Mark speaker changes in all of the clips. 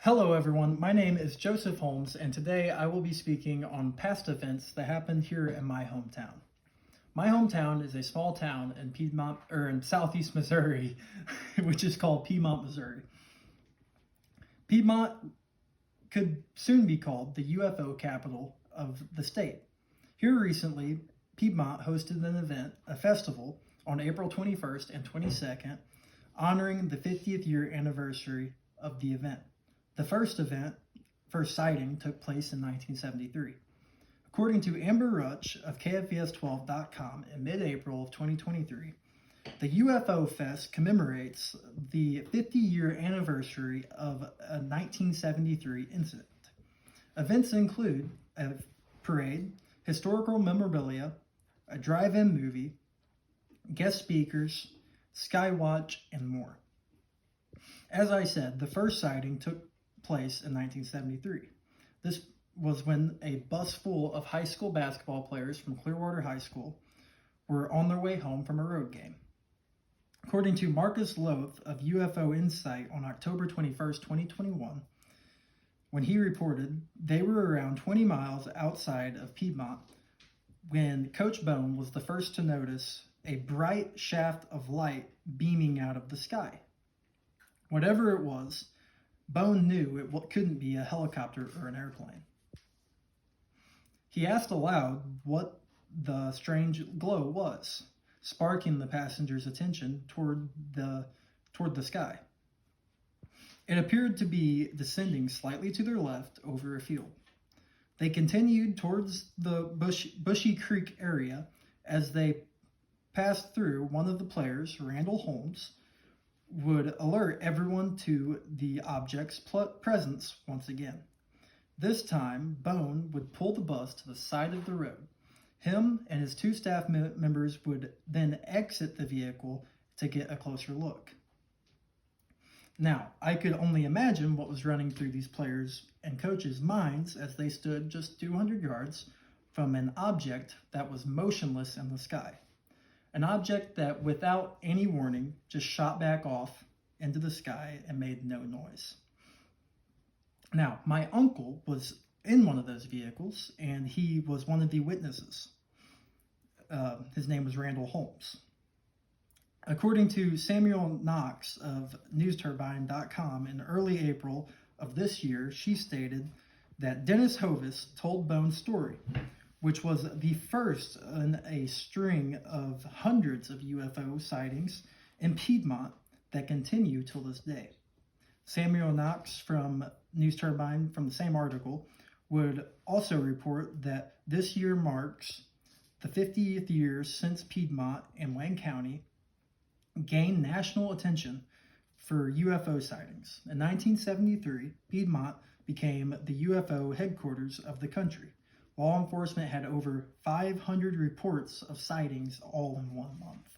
Speaker 1: Hello everyone, my name is Joseph Holmes, and today I will be speaking on past events that happened here in my hometown. My hometown is a small town in Piedmont, or in southeast Missouri, which is called Piedmont, Missouri. Piedmont could soon be called the UFO capital of the state. Here recently, Piedmont hosted an event, a festival, on April 21st and 22nd, honoring the 50th year anniversary of the event. The first sighting took place in 1973. According to Amber Rutch of KFVS12.com, in mid-April of 2023, the UFO Fest commemorates the 50-year anniversary of a 1973 incident. Events include a parade, historical memorabilia, a drive-in movie, guest speakers, skywatch, and more. As I said, the first sighting took place in 1973. This was when a bus full of high school basketball players from Clearwater High School were on their way home from a road game. According to Marcus Loth of UFO Insight on October 21st, 2021, when he reported they were around 20 miles outside of Piedmont when Coach Bone was the first to notice a bright shaft of light beaming out of the sky. Whatever it was, Bone knew it couldn't be a helicopter or an airplane. He asked aloud what the strange glow was, sparking the passengers' attention toward the sky. It appeared to be descending slightly to their left over a field. They continued towards the Bushy Creek area. As they passed through, one of the players, Randall Holmes, would alert everyone to the object's presence once again. This time, Bone would pull the bus to the side of the road. Him and his two staff members would then exit the vehicle to get a closer look. Now, I could only imagine what was running through these players' and coaches' minds as they stood just 200 yards from an object that was motionless in the sky. An object that, without any warning, just shot back off into the sky and made no noise. Now, my uncle was in one of those vehicles, and he was one of the witnesses. His name was Randall Holmes. According to Samuel Knox of NewsTurbine.com, in early April of this year, she stated that Dennis Hovis told Bone's story, which was the first in a string of hundreds of UFO sightings in Piedmont that continue till this day. Samuel Knox from News Turbine, from the same article, would also report that this year marks the 50th year since Piedmont and Wayne County gained national attention for UFO sightings. In 1973, Piedmont became the UFO headquarters of the country. Law enforcement had over 500 reports of sightings all in 1 month.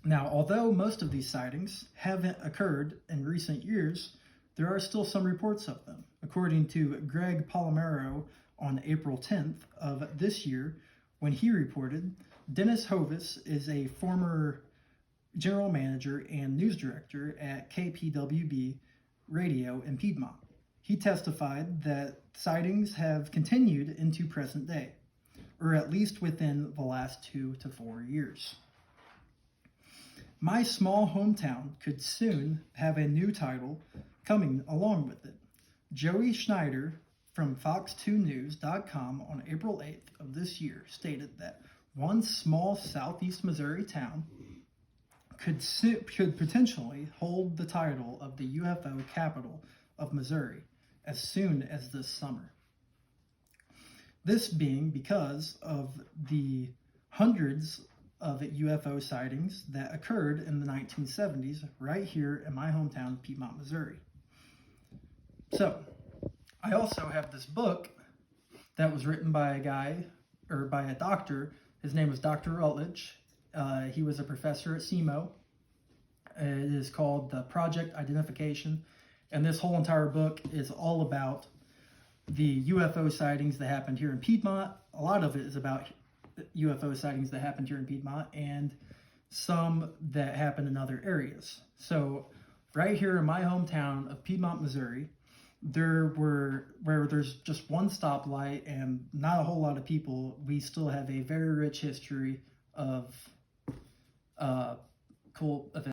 Speaker 1: Now, although most of these sightings haven't occurred in recent years, there are still some reports of them. According to Greg Palomero on April 10th of this year, when he reported, Dennis Hovis is a former general manager and news director at KPWB Radio in Piedmont. He testified that sightings have continued into present day, or at least within the last 2 to 4 years. My small hometown could soon have a new title coming along with it. Joey Schneider from Fox2News.com on April 8th of this year stated that one small southeast Missouri town could potentially hold the title of the UFO capital of Missouri as soon as this summer. This being because of the hundreds of UFO sightings that occurred in the 1970s right here in my hometown, Piedmont, Missouri. So, I also have this book that was written by a doctor. His name was Dr. Rutledge. He was a professor at SEMO. It is called The Project Identification. And this whole entire book is all about the UFO sightings that happened here in Piedmont. A lot of it is about UFO sightings that happened here in Piedmont and some that happened in other areas. So right here in my hometown of Piedmont, Missouri, where there's just one stoplight and not a whole lot of people, we still have a very rich history of cool events.